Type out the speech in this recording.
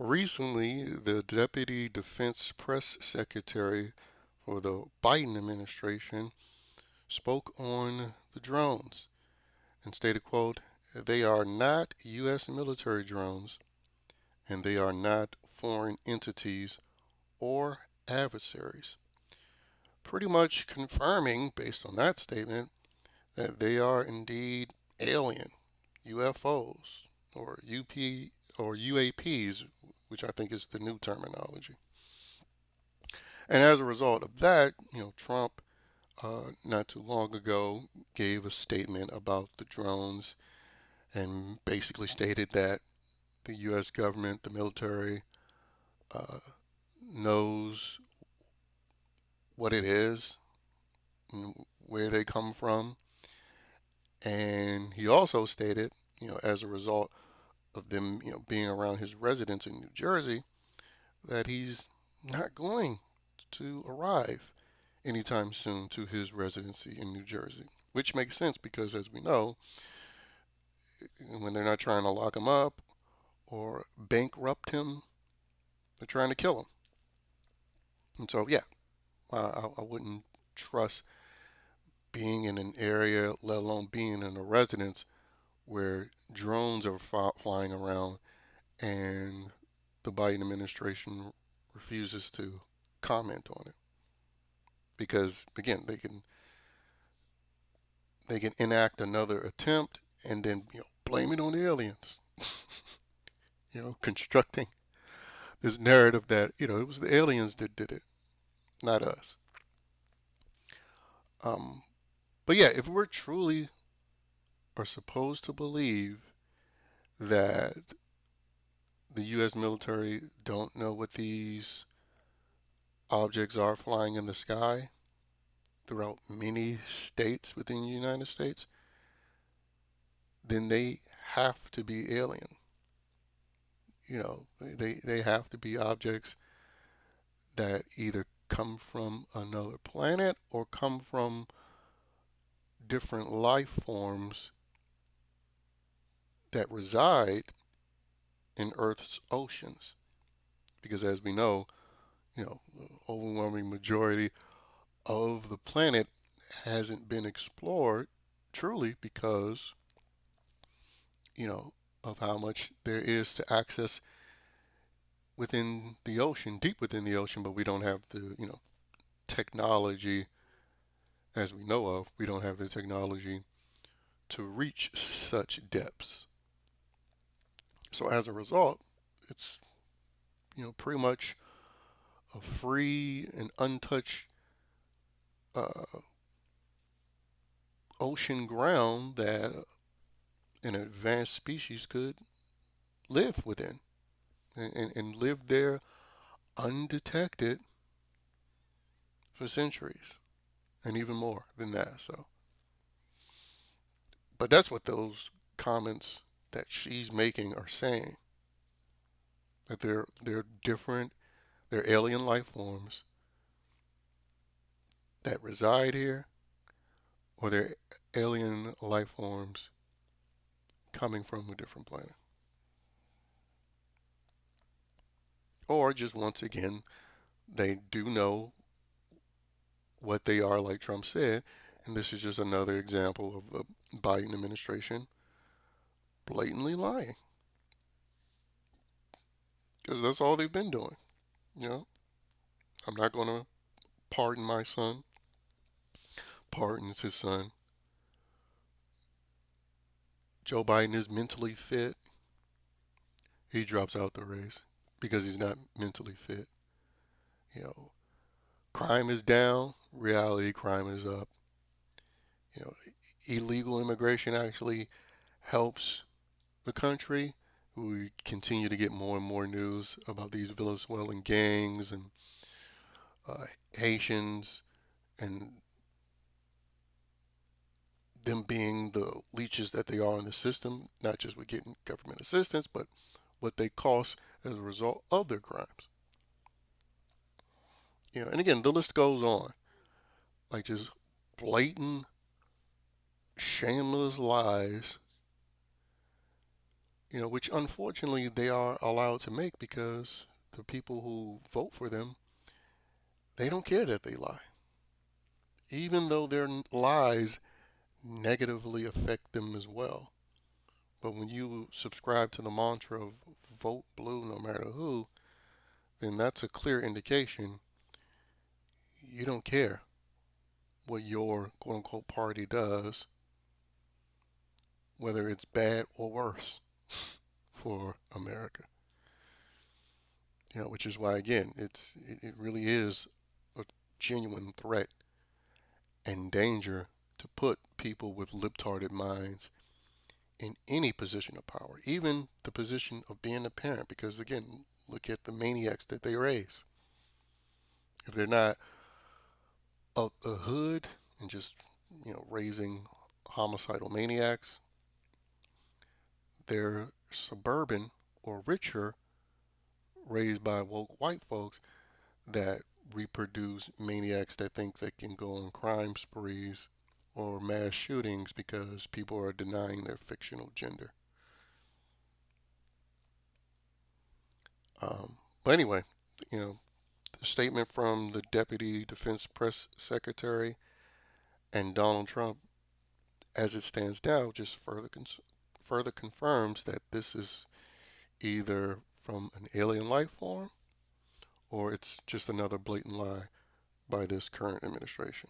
Recently, the Deputy Defense Press Secretary for the Biden administration spoke on the drones and stated, quote, "They are not U.S. military drones and they are not foreign entities or adversaries." Pretty much confirming, based on that statement, that they are indeed alien UFOs or UP or UAPs, which I think is the new terminology. And as a result of that, Trump not too long ago gave a statement about the drones and basically stated that the U.S. government, the military, uh, knows what it is and where they come from. And he also stated, as a result of them, being around his residence in New Jersey, that he's not going to arrive anytime soon to his residency in New Jersey, which makes sense because, as we know, when they're not trying to lock him up or bankrupt him, they're trying to kill him. And so, yeah, I wouldn't trust being in an area, let alone being in a residence where drones are flying around and the Biden administration refuses to comment on it. Because again, they can enact another attempt and then blame it on the aliens. Constructing this narrative that it was the aliens that did it, not us. Um, but yeah, if we're truly are supposed to believe that the U.S. military don't know what these objects are flying in the sky throughout many states within the United States, then they have to be alien. They have to be objects that either come from another planet or come from different life forms that reside in Earth's oceans. Because as we know, the overwhelming majority of the planet hasn't been explored truly because, you know, of how much there is to access within the ocean, deep within the ocean, but we don't have the, technology as we know of. We don't have the technology to reach such depths. So as a result, it's, pretty much a free and untouched uh, ocean ground that an advanced species could live within and live there undetected for centuries and even more than that. So, but that's what those comments that she's making are saying, that they're different, they're alien life forms that reside here, or they're alien life forms coming from a different planet, or just once again they do know what they are, like Trump said, and this is just another example of the Biden administration blatantly lying, because that's all they've been doing. You know, I'm not going to pardon my son, pardons his son. Joe Biden is mentally fit. He drops out the race because he's not mentally fit. You know, crime is down, reality crime is up. You know, illegal immigration actually helps the country. We continue to get more and more news about these Venezuelan gangs and Haitians and them being the leeches that they are in the system, not just with getting government assistance, but what they cost as a result of their crimes. And again, the list goes on. Like just blatant, shameless lies which unfortunately they are allowed to make because the people who vote for them, they don't care that they lie, even though their lies negatively affect them as well. But when you subscribe to the mantra of vote blue no matter who, then that's a clear indication you don't care what your quote unquote party does, whether it's bad or worse for America. Which is why again it really is a genuine threat and danger to put people with libtarded minds in any position of power, even the position of being a parent, because again, look at the maniacs that they raise. If they're not a hood and just raising homicidal maniacs, they're suburban or richer, raised by woke white folks that reproduce maniacs that think they can go on crime sprees or mass shootings because people are denying their fictional gender. But anyway, you know, the statement from the Deputy Defense Press Secretary and Donald Trump, as it stands now, just further confirms that this is either from an alien life form or it's just another blatant lie by this current administration.